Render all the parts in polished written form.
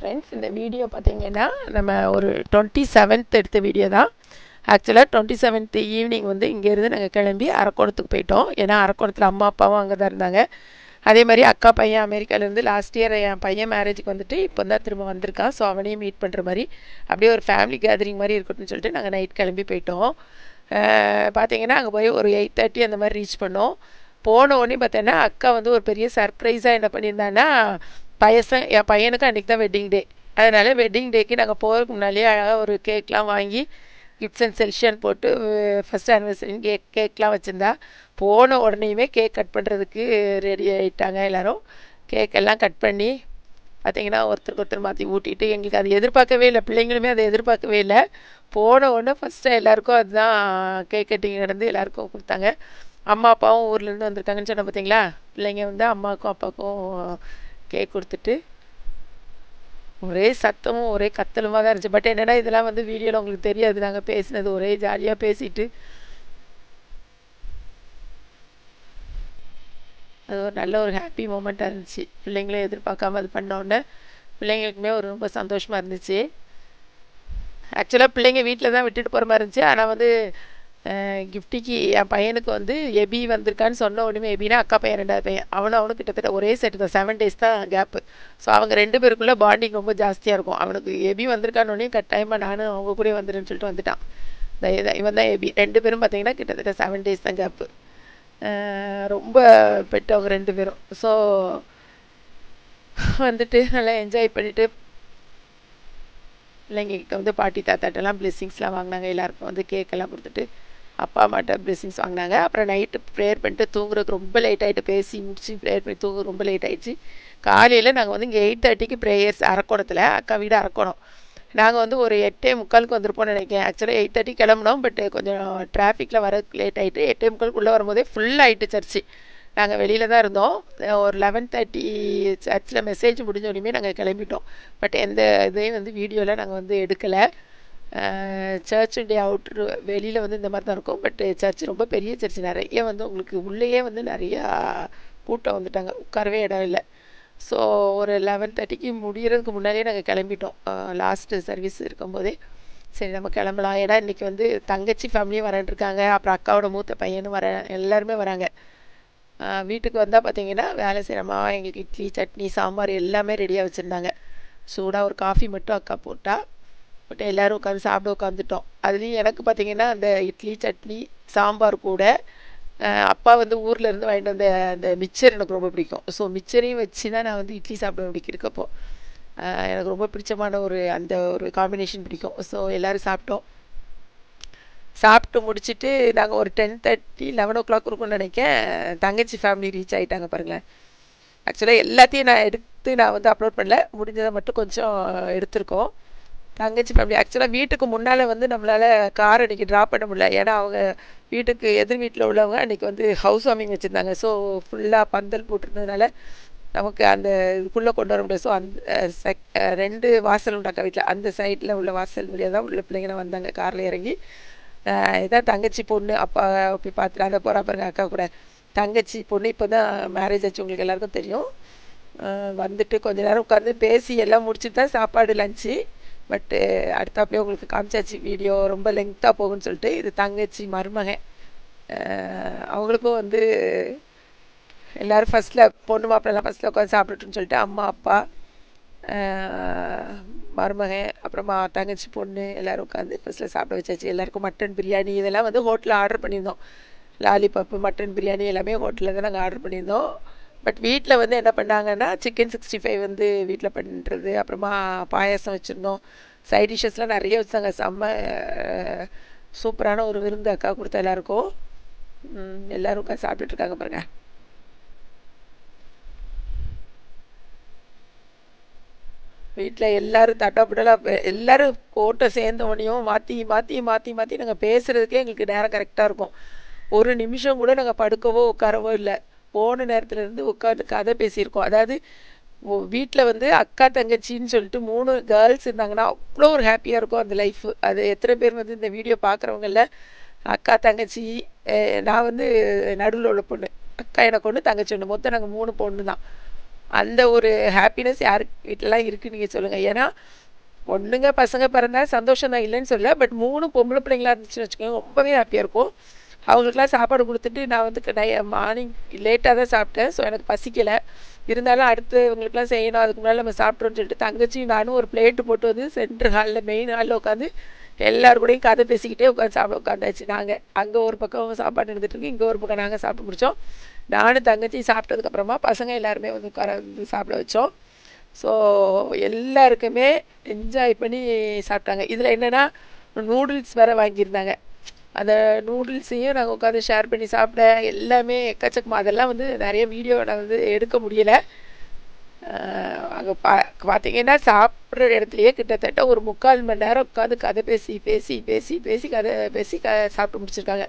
Friends, இந்த video பார்த்தீங்கன்னா நம்ம ஒரு 27th எடுத்த வீடியோ தான். ஆக்சுவலாக 27th ஈவினிங் வந்து இங்கேருந்து நாங்கள் கிளம்பி அரக்கோணத்துக்கு போயிட்டோம். ஏன்னா அரக்கோணத்தில் அம்மா அப்பாவும் அங்கே தான் இருந்தாங்க. அதே மாதிரி அக்கா பையன் அமெரிக்காவிலேருந்து லாஸ்ட் இயர் என் பையன் மேரேஜுக்கு வந்துட்டு இப்போ தான் திரும்ப வந்திருக்கான். ஸோ அவனையும் மீட் பண்ணுற மாதிரி அப்படியே ஒரு ஃபேமிலி கேதரிங் மாதிரி இருக்கட்டும்னு சொல்லிட்டு நாங்கள் நைட் கிளம்பி போயிட்டோம். பார்த்தீங்கன்னா அங்கே போய் ஒரு 8:30 அந்த மாதிரி ரீச் பண்ணோம். போன உடனே பார்த்தோன்னா அக்கா வந்து ஒரு பெரிய சர்ப்ரைஸாக என்ன பண்ணியிருந்தாங்கன்னா, என் பையனுக்கு அன்றைக்கி தான் வெட்டிங் டே. அதனால் வெட்டிங் டேக்கு நாங்கள் போகிறதுக்கு முன்னாடியே அழகாக ஒரு கேக்லாம் வாங்கி கிஃப்ட்ஸ் அண்ட் செல்ஷன் போட்டு ஃபஸ்ட் ஆனிவர்சரின்னு கேக்லாம் வச்சுருந்தா. போன உடனேயுமே கேக் கட் பண்ணுறதுக்கு ரெடி ஆகிட்டாங்க எல்லோரும். கேக்கெல்லாம் கட் பண்ணி பார்த்திங்கன்னா ஒருத்தருக்கு ஒருத்தர் மாற்றி ஊட்டிட்டு எங்களுக்கு அது எதிர்பார்க்கவே இல்லை. பிள்ளைங்களுமே அதை எதிர்பார்க்கவே இல்லை. போன உடனே ஃபஸ்ட்டு எல்லாேருக்கும் அதுதான் கேக் கட்டிங் நடந்து எல்லாேருக்கும் கொடுத்தாங்க. அம்மா அப்பாவும் ஊர்லேருந்து வந்திருக்காங்கன்னு சொன்ன பார்த்தீங்களா. பிள்ளைங்க வந்து அம்மாவுக்கும் அப்பாவுக்கும் கேக் கொடுத்துட்டு ஒரே சத்தமும் ஒரே கத்தலுமாக தான் இருந்துச்சு. பட் என்னென்னா இதெல்லாம் வந்து வீடியோவில் உங்களுக்கு தெரியாது. நாங்கள் பேசினது ஒரே ஜாலியாக பேசிட்டு அது ஒரு நல்ல ஒரு ஹாப்பி மூமெண்ட்டாக இருந்துச்சு. பிள்ளைங்களும் எதிர்பார்க்காம அது பண்ணோடனே பிள்ளைங்களுக்குமே ஒரு ரொம்ப சந்தோஷமாக இருந்துச்சு. ஆக்சுவலாக பிள்ளைங்க வீட்டில் தான் விட்டுட்டு போகிற மாதிரி இருந்துச்சு. ஆனால் வந்து கிஃப்டிக்கு என் பையனுக்கு வந்து எபி வந்திருக்கான்னு சொன்ன உடனே, எபினா அக்கா பையன் 2வது பையன், அவனும் கிட்டத்தட்ட ஒரே செட்டு தான். 7 days தான் கேப்பு. ஸோ அவங்க 2 பேருக்குள்ளே பாண்டிங் ரொம்ப ஜாஸ்தியாக இருக்கும். அவனுக்கு எபி வந்திருக்கானோடனே கட்டாயமாக நானும் அவங்க கூட வந்துடுன்னு சொல்லிட்டு வந்துட்டான். இவன் தான் எபி. 2 பேரும் பார்த்தீங்கன்னா கிட்டத்தட்ட 7 days தான் கேப்பு. ரொம்ப பெட்டு அவங்க 2 பேரும். ஸோ வந்துட்டு நல்லா என்ஜாய் பண்ணிவிட்டு பிள்ளைங்கக்கிட்ட வந்து பாட்டி தாத்தாட்டெல்லாம் பிளெஸ்ஸிங்ஸ்லாம் வாங்கினாங்க. எல்லாருக்கும் வந்து கேக்கெல்லாம் கொடுத்துட்டு அப்பா அம்மாட்ட பிளெஸ்ஸிங்ஸ் வாங்கினாங்க. அப்புறம் நைட்டு ப்ரேயர் பண்ணிட்டு தூங்குறதுக்கு ரொம்ப லேட் ஆகிட்டு. பேசி முடிச்சு ப்ரேயர் பண்ணி தூங்க ரொம்ப லேட் ஆகிடுச்சு. காலையில் நாங்கள் வந்து இங்கே 8:30க்கு ப்ரேயர்ஸ் அரக்கோணத்தில். அக்கா வீடு அரக்கோணம். நாங்கள் வந்து ஒரு 8:45 வந்திருப்போம்னு நினைக்கிறேன். ஆக்சுவலாக 8:30 கிளம்புனோம். பட் கொஞ்சம் டிராஃபிக்கில் வரதுக்கு லேட் ஆகிட்டு 8:45 வரும்போதே ஃபுல் ஆகிட்டு சர்ச்சு. நாங்கள் வெளியில் தான் இருந்தோம். ஒரு 11:30 சர்ச்சில் மெசேஜ் முடிஞ்சோடனே நாங்கள் கிளம்பிட்டோம். பட் எந்த இதையும் வந்து வீடியோவில் நாங்கள் வந்து எடுக்கலை. சர்ச்சுடைய அவுட்ரு வெளியில் வந்து இந்த மாதிரி தான் இருக்கும். பட் சர்ச் ரொம்ப பெரிய சர்ச். நிறைய வந்து உங்களுக்கு உள்ளேயே வந்து நிறையா கூட்டம் வந்துட்டாங்க. உட்காரவே இடம் இல்லை. ஸோ ஒரு 11:30க்கு முடிகிறதுக்கு முன்னாடியே நாங்கள் கிளம்பிட்டோம். லாஸ்ட்டு சர்வீஸ் இருக்கும்போதே சரி நம்ம கிளம்பலாம். ஏன்னா இன்றைக்கி வந்து தங்கச்சி ஃபேமிலியும் வரேன்ருக்காங்க. அப்புறம் அக்காவோட மூத்த பையனும் எல்லாருமே வராங்க. வீட்டுக்கு வந்தால் பார்த்தீங்கன்னா வேலை செய்கிறமா எங்களுக்கு இட்லி சட்னி சாம்பார் எல்லாமே ரெடியாக வச்சுருந்தாங்க. சூடாக ஒரு காஃபி மட்டும் அக்கா போட்டால் பட் எல்லோரும் உட்காந்து சாப்பிட உட்காந்துட்டோம். அதுலேயும் எனக்கு பார்த்திங்கன்னா அந்த இட்லி சட்னி சாம்பார் கூட அப்பா வந்து ஊரில் இருந்து வாங்கிட்டு வந்த அந்த மிக்சர் எனக்கு ரொம்ப பிடிக்கும். ஸோ மிக்சரையும் வச்சு தான் நான் வந்து இட்லி சாப்பிட பிடிக்கிறக்கப்போ எனக்கு ரொம்ப பிடிச்சமான அந்த ஒரு காம்பினேஷன் பிடிக்கும். ஸோ எல்லோரும் சாப்பிட்டோம். சாப்பிட்டு முடிச்சுட்டு நாங்கள் ஒரு 10:30 11 இருக்கும்னு நினைக்கேன். தங்கச்சி ஃபேமிலி ரீச் ஆகிட்டாங்க பாருங்களேன். ஆக்சுவலாக எல்லாத்தையும் நான் வந்து அப்லோட் பண்ணல. முடிஞ்சதை மட்டும் கொஞ்சம் எடுத்திருக்கோம். தங்கச்சி ஃபேமிலி ஆக்சுவலாக வீட்டுக்கு முன்னால் வந்து நம்மளால் கார் அன்றைக்கி ட்ராப் பண்ண முடியல. ஏன்னா அவங்க வீட்டுக்கு எதிர் வீட்டில் உள்ளவங்க அன்றைக்கி வந்து ஹவுஸ் வார்மிங் வச்சுருந்தாங்க. ஸோ ஃபுல்லாக பந்தல் போட்டிருந்ததுனால நமக்கு அந்த இதுக்குள்ளே கொண்டு வர முடியாது. ஸோ அந்த 2 வாசல் உண்டு அக்கா வீட்டில். அந்த சைடில் உள்ள வாசல் வழியாக தான் உள்ள பிள்ளைங்களாம் வந்தாங்க காரில் இறங்கி. இதான் தங்கச்சி பொண்ணு. அப்பா போய் பார்த்துட்டு அந்த போகிறா பாருங்க அக்கா கூட. தங்கச்சி பொண்ணு இப்போ தான் மேரேஜ் ஆச்சு, உங்களுக்கு எல்லாருக்கும் தெரியும். வந்துட்டு கொஞ்ச நேரம் உட்காந்து பேசி எல்லாம் முடிச்சுட்டு தான் சாப்பாடு லஞ்சு. பட்டு அடுத்தாப்புலேயே உங்களுக்கு காமிச்சாச்சு. வீடியோ ரொம்ப லெங்க்த்தாக போகும்னு சொல்லிட்டு. இது தங்கச்சி மருமகன். அவங்களுக்கும் வந்து எல்லோரும் ஃபஸ்ட்டில் பொண்ணு மாப்பிள்ளலாம் ஃபஸ்ட்டில் உட்காந்து சாப்பிட்டுட்டுன்னு சொல்லிட்டு அம்மா அப்பா மருமகன் அப்புறமா தங்கச்சி பொண்ணு எல்லோரும் உட்காந்து ஃபஸ்ட்டில் சாப்பிட வச்சாச்சு. எல்லாேருக்கும் மட்டன் பிரியாணி இதெல்லாம் வந்து ஹோட்டலில் ஆர்டர் பண்ணியிருந்தோம். லாலிபப்பு மட்டன் பிரியாணி எல்லாமே ஹோட்டலில் தான் நாங்கள் ஆர்டர் பண்ணியிருந்தோம். பட் வீட்டில் வந்து என்ன பண்ணாங்கன்னா சிக்கன் 65 வந்து வீட்டில் பண்ணுறது. அப்புறமா பாயாசம் வச்சுருந்தோம். சைட் டிஷ்ஷஸ்லாம் நிறைய வச்சாங்க. செம்ம சூப்பரான ஒரு விருந்து அக்கா கொடுத்த எல்லாேருக்கும். எல்லோரும் உட்காந்து சாப்பிட்டுட்ருக்காங்க பாருங்கள். வீட்டில் எல்லோரும் தட்டாப்புட்டலாக எல்லோரும் கூட்டம் சேர்ந்தவனையும் மாற்றி மாற்றி மாற்றி மாற்றி நாங்கள் பேசுகிறதுக்கே எங்களுக்கு நேரம் கரெக்டாக இருக்கும். ஒரு நிமிஷம் கூட நாங்கள் படுக்கவோ உட்காரவோ இல்லை. போன நேரத்துலேருந்து உட்காந்து கதை பேசியிருக்கோம். அதாவது வீட்டில் வந்து அக்கா தங்கச்சின்னு சொல்லிட்டு 3 கேர்ள்ஸ் இருந்தாங்கன்னா அவ்வளோ ஒரு ஹாப்பியாக இருக்கும் அந்த லைஃப். அது எத்தனை பேர் வந்து இந்த வீடியோ பார்க்குறவங்கள அக்கா தங்கச்சி, நான் வந்து நடுவில் உள்ள பொண்ணு, அக்கா எனக்கு ஒன்று தங்கச்சி ஒன்று, மொத்தம் நாங்கள் 3 பொண்ணு தான். அந்த ஒரு ஹாப்பினஸ் யாருக்கு வீட்டிலலாம் இருக்குது நீங்கள் சொல்லுங்கள். ஏன்னா பொண்ணுங்க பசங்க பிறந்தா சந்தோஷம் தான், இல்லைன்னு சொல்லல. பட் 3 பொம்பளை பிள்ளைங்களா இருந்துச்சுன்னு வச்சுக்கோங்க, ரொம்பவே ஹாப்பியாக இருக்கும். அவங்களுக்குலாம் சாப்பாடு கொடுத்துட்டு நான் வந்து மார்னிங் லேட்டாக தான் சாப்பிட்டேன். ஸோ எனக்கு பசிக்கலை. இருந்தாலும் அடுத்து இவங்களுக்குலாம் செய்யணும், அதுக்கு முன்னாடி நம்ம சாப்பிட்றோன்னு சொல்லிட்டு தங்கச்சி நானும் ஒரு பிளேட்டு போட்டு வந்து சென்ட்ரு ஹாலில் மெயின் ஹாலில் உட்காந்து எல்லாரும் கூடயும் கதை பேசிக்கிட்டே உட்காந்து சாப்பிட உட்காந்தாச்சு. நாங்கள் அங்கே ஒரு பக்கம் சாப்பாடு இருந்துகிட்ருக்கு, இங்கே ஒரு பக்கம் நாங்கள் சாப்பிட்டு முடித்தோம். நானும் தங்கச்சி சாப்பிட்டதுக்கப்புறமா பசங்க எல்லாருமே வந்து உட்கார வந்து சாப்பிட வச்சோம். ஸோ எல்லாருக்குமே என்ஜாய் பண்ணி சாப்பிட்டாங்க. இதில் என்னென்னா நூடுல்ஸ் வேறு வாங்கியிருந்தாங்க. அந்த நூடுல்ஸையும் நாங்கள் உட்காந்து ஷேர் பண்ணி சாப்பிட எல்லாமே எக்கச்சக்கமாக. அதெல்லாம் வந்து நிறைய வீடியோ நான் வந்து எடுக்க முடியலை. அங்கே பார்த்தீங்கன்னா சாப்பிட்ற இடத்துலையே கிட்டத்தட்ட ஒரு 3/4 மணி நேரம் உட்காந்து கதை பேசி பேசி பேசி பேசி கதை பேசி சாப்பிட்டு முடிச்சிருக்காங்க.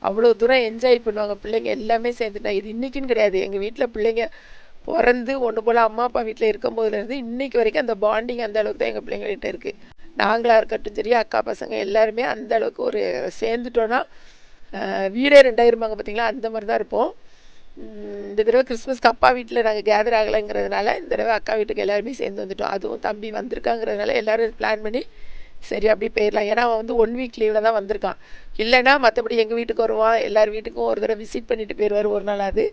அவ்வளோ தூரம் என்ஜாய் பண்ணுவாங்க பிள்ளைங்க எல்லாமே சேர்ந்துட்டா. இது இன்றைக்குன்னு கிடையாது, எங்கள் வீட்டில் பிள்ளைங்க பிறந்து ஒன்று போல் அம்மா அப்பா வீட்டில் இருக்கும் போதுலேருந்து இன்றைக்கி வரைக்கும் அந்த பாண்டிங் அந்த அளவுக்கு தான் எங்கள் பிள்ளைங்கள்கிட்ட இருக்குது. நாங்களாக இருக்கட்டும் சரி, அக்கா பசங்க எல்லாருமே அந்த அளவுக்கு ஒரு சேர்ந்துட்டோன்னா வீடே 2000 பார்த்தீங்களா, அந்த மாதிரி தான் இருப்போம். இந்த தடவை கிறிஸ்மஸ்க்கு அப்பா வீட்டில் நாங்கள் கேதர் ஆகலைங்கிறதுனால இந்த தடவை அக்கா வீட்டுக்கு எல்லாருமே சேர்ந்து வந்துட்டோம். அதுவும் தம்பி வந்திருக்காங்கிறதுனால எல்லோரும் பிளான் பண்ணி சரி அப்படி போயிடலாம். ஏன்னா அவன் வந்து 1 வீக் லீவில் தான் வந்திருக்கான். இல்லைன்னா மற்றபடி எங்கள் வீட்டுக்கு வருவான், எல்லார் வீட்டுக்கும் ஒரு தடவை விசிட் பண்ணிட்டு போயிடுவார் ஒரு நாள். அது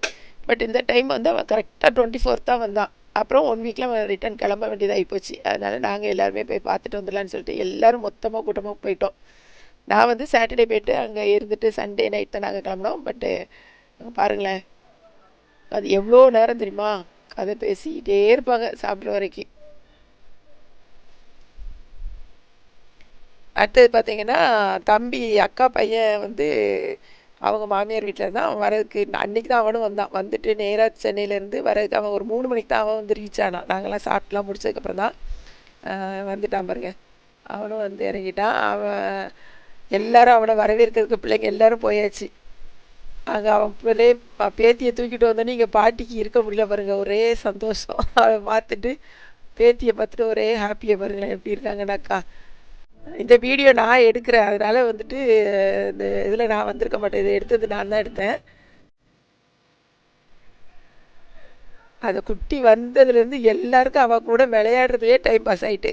பட் இந்த டைம் வந்து அவன் கரெக்டாக 24th தான் வந்தான். அப்புறம் 1 வீக்கில் அவன் ரிட்டன் கிளம்ப வேண்டியதாகி போச்சு. அதனால் நாங்கள் எல்லாருமே போய் பார்த்துட்டு வந்துடலான்னு சொல்லிட்டு எல்லோரும் மொத்தமாக கூட்டமாக போயிட்டோம். நான் வந்து சாட்டர்டே போய்ட்டு அங்கே இருந்துட்டு சண்டே நைட் தான் நாங்கள் கிளம்பினோம். பட்டு பாருங்களேன், அது எவ்வளோ நேரம் தெரியுமா, கதை பேசிக்கிட்டே இருப்பாங்க சாப்பிட்ற வரைக்கும். அடுத்தது பார்த்தீங்கன்னா தம்பி அக்கா பையன் வந்து அவங்க மாமியார் வீட்டில் தான் அவன் வரதுக்கு அன்றைக்கி தான் அவனும் வந்தான். வந்துட்டு நேராக சென்னையிலேருந்து வரதுக்கு அவன் ஒரு 3 மணிக்கு தான் அவன் வந்து ரீச் ஆனான். நாங்கள்லாம் சாப்பிட்லாம் முடிச்சதுக்கப்புறம் தான் வந்துட்டான் பாருங்க. அவனும் வந்து இறங்கிட்டான். அவன் எல்லோரும் அவனை வரவேற்கிறதுக்கு பிள்ளைங்க எல்லோரும் போயாச்சு. அங்கே அவன் பேத்தியை தூக்கிட்டு வந்தோன்னே இங்கே பாட்டிக்கு இருக்க முடியல பாருங்கள், ஒரே சந்தோஷம். அவன் பார்த்துட்டு பேத்தியை பார்த்துட்டு ஒரே ஹாப்பியாக பாருங்களேன் எப்படி இருக்காங்கன்னாக்கா. இந்த வீடியோ நான் எடுக்கிறேன், அதனால் வந்துட்டு இந்த இதில் நான் வந்திருக்க மாட்டேன். இதை எடுத்தது நான் தான் எடுத்தேன். அதை குட்டி வந்ததுலேருந்து எல்லாருக்கும் அவள் கூட விளையாடுறதுலேயே டைம் பாஸ் ஆகிட்டு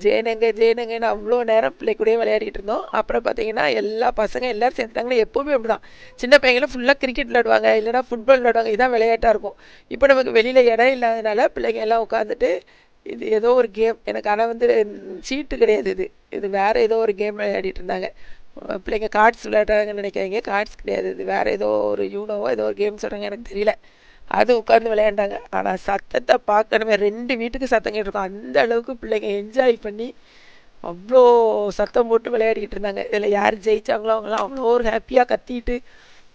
ஜேனங்கன்னு அவ்வளோ நேரம் பிள்ளை கூடயே விளையாடிட்டு இருந்தோம். அப்புறம் பார்த்தீங்கன்னா எல்லா பசங்க எல்லோரும் சேர்ந்துட்டாங்கன்னா எப்போவுமே அப்படி தான். சின்ன பையங்களும் ஃபுல்லாக கிரிக்கெட் விளையாடுவாங்க, இல்லைனா ஃபுட்பால் விளையாடுவாங்க. இதுதான் விளையாட்டாக இருக்கும். இப்போ நமக்கு வெளியில் இடம் இல்லாதனால பிள்ளைங்க எல்லாம் உட்காந்துட்டு இது ஏதோ ஒரு கேம், எனக்கு ஆனால் வந்து சீட்டு கிடையாது, இது வேறு ஏதோ ஒரு கேம் விளையாடிட்டு இருந்தாங்க பிள்ளைங்க. கார்ட்ஸ் விளையாடுறாங்கன்னு நினைக்காதீங்க, கார்ட்ஸ் கிடையாது, இது வேறு ஏதோ ஒரு யூனோவோ ஏதோ ஒரு கேம் சொல்கிறாங்க, எனக்கு தெரியல. அது உட்காந்து விளையாண்டாங்க. ஆனால் சத்தத்தை பார்க்கணுமே, 2 வீட்டுக்கு சத்தம் கேட்டிருக்கோம். அந்த அளவுக்கு பிள்ளைங்க என்ஜாய் பண்ணி அவ்வளோ சத்தம் போட்டு விளையாடிக்கிட்டு இருந்தாங்க. இதில் யார் ஜெயித்தாங்களோ அவங்களாம் அவ்வளோ ஒரு ஹாப்பியாக கத்திட்டு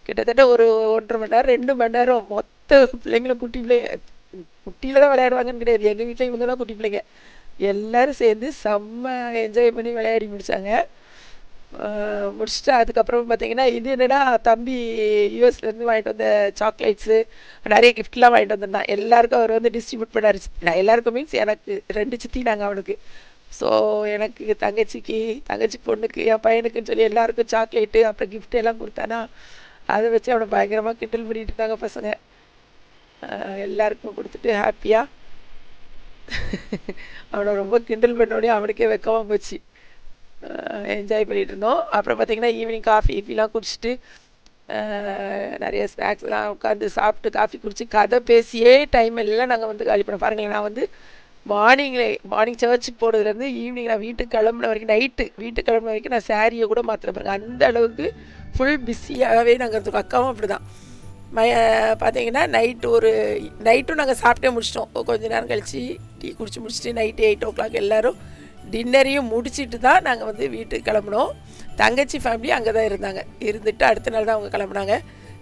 கிட்டத்தட்ட ஒரு 1.5 மணி நேரம் 2 மணி நேரம் மொத்த பிள்ளைங்களும் குட்டியில் தான் விளையாடுவாங்கன்னு கிடையாது. எங்கள் வீட்டில் இவங்க தான் குட்டி பிள்ளைங்க. எல்லோரும் சேர்ந்து செம்ம என்ஜாய் பண்ணி விளையாடி முடித்தாங்க. முடிச்சுட்டு அதுக்கப்புறம் பார்த்தீங்கன்னா இது என்னென்னா தம்பி யூஎஸ்லேருந்து வாங்கிட்டு வந்த சாக்லேட்ஸு நிறைய கிஃப்ட்லாம் வாங்கிட்டு வந்திருந்தான். எல்லாருக்கும் அவர் வந்து டிஸ்ட்ரிபியூட் பண்ணார். நான் எல்லாருக்கும் மீன்ஸ் எனக்கு 2 சித்தி நாங்கள் அவனுக்கு. ஸோ எனக்கு தங்கச்சி பொண்ணுக்கு என் பையனுக்குன்னு சொல்லி எல்லாருக்கும் சாக்லேட்டு அப்புறம் கிஃப்ட் எல்லாம் கொடுத்தானா, அதை வச்சு அவனை பயங்கரமாக கிண்டல் பண்ணிட்டு இருந்தாங்க பசங்க. எல்லாருக்கும் கொடுத்துட்டு ஹாப்பியாக அவனை ரொம்ப கிண்டல் பண்ணோடனே அவனுக்கே வெக்கமாக போச்சு. என்ஜாய் பண்ணிகிட்டு இருந்தோம். அப்புறம் பார்த்திங்கன்னா ஈவினிங் காஃபிலாம் குடிச்சிட்டு நிறைய ஸ்நாக்ஸ்லாம் உட்காந்து சாப்பிட்டு காஃபி குடிச்சு கதை பேசியே டைம் எல்லாம் நாங்கள் வந்து காலி பண்ண பாருங்களேன். நான் வந்து மார்னிங் சர்ச்சுக்கு போனதுலேருந்து ஈவினிங் நான் வீட்டுக்கு கிளம்புன வரைக்கும், வீட்டுக்கு கிளம்புன வரைக்கும் நான் சாரியை கூட மாற்றின பாருங்க. அந்த அளவுக்கு ஃபுல் பிஸியாகவே நாங்கள் இருந்தோம். அக்காவும் அப்படி தான். பார்த்தீங்கன்னா நைட்டும் நாங்கள் சாப்பிட்டே முடிச்சிட்டோம். கொஞ்சம் நேரம் கழித்து டீ குடிச்சு முடிச்சுட்டு நைட்டு 8 o'clock எல்லோரும் டின்னரையும் முடிச்சுட்டு தான் நாங்கள் வந்து வீட்டுக்கு கிளம்புனோம். தங்கச்சி ஃபேமிலி அங்கே தான் இருந்துட்டு அடுத்த நாள் தான் அவங்க கிளம்புனாங்க.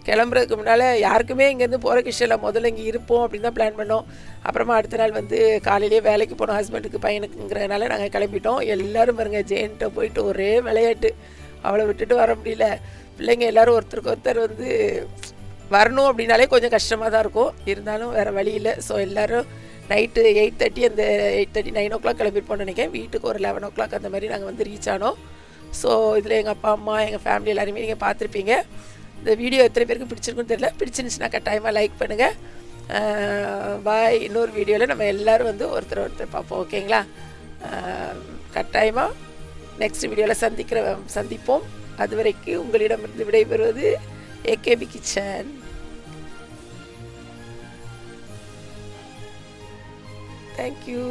கிளம்புறதுக்கு முன்னால் யாருக்குமே இங்கேருந்து போகிறக்கு இஷ்டம் இல்லை, முதல்ல இங்கே இருப்போம் அப்படின்னு தான் பிளான் பண்ணோம். அப்புறமா அடுத்த நாள் வந்து காலையிலேயே வேலைக்கு போனோம் ஹஸ்பண்டுக்கு பையனுக்குங்கிறதுனால நாங்கள் கிளம்பிட்டோம். எல்லோரும் பாருங்க ஜெயின்ட்ட போயிட்டு ஒரே விளையாட்டு, அவளை விட்டுட்டு வர முடியல. பிள்ளைங்க எல்லோரும் ஒருத்தருக்கு ஒருத்தர் வந்து வரணும் அப்படின்னாலே கொஞ்சம் கஷ்டமாக தான் இருக்கும், இருந்தாலும் வேறு வழி இல்லை. ஸோ எல்லோரும் நைட்டு 8:30 அந்த 8:30 9 o'clock கிளம்பிருப்போம்னு நினைக்கிறேன். வீட்டுக்கு ஒரு 11 o'clock அந்த மாதிரி நாங்கள் வந்து ரீச் ஆனோம். ஸோ இதில் எங்கள் அப்பா அம்மா எங்கள் ஃபேமிலி எல்லாருமே நீங்கள் பார்த்துருப்பீங்க. இந்த வீடியோ எத்தனை பேருக்கு பிடிச்சிருக்குன்னு தெரியல. பிடிச்சிருந்துச்சுன்னா கட்டாயமாக லைக் பண்ணுங்கள். பாய். இன்னொரு வீடியோவில் நம்ம எல்லோரும் வந்து ஒருத்தர் பார்ப்போம். ஓகேங்களா? கட்டாயமாக நெக்ஸ்ட் வீடியோவில் சந்திப்போம். அது வரைக்கும் உங்களிடமிருந்து விடைபெறுவது ஏகேபி கிச்சன். தேங்க்யூ.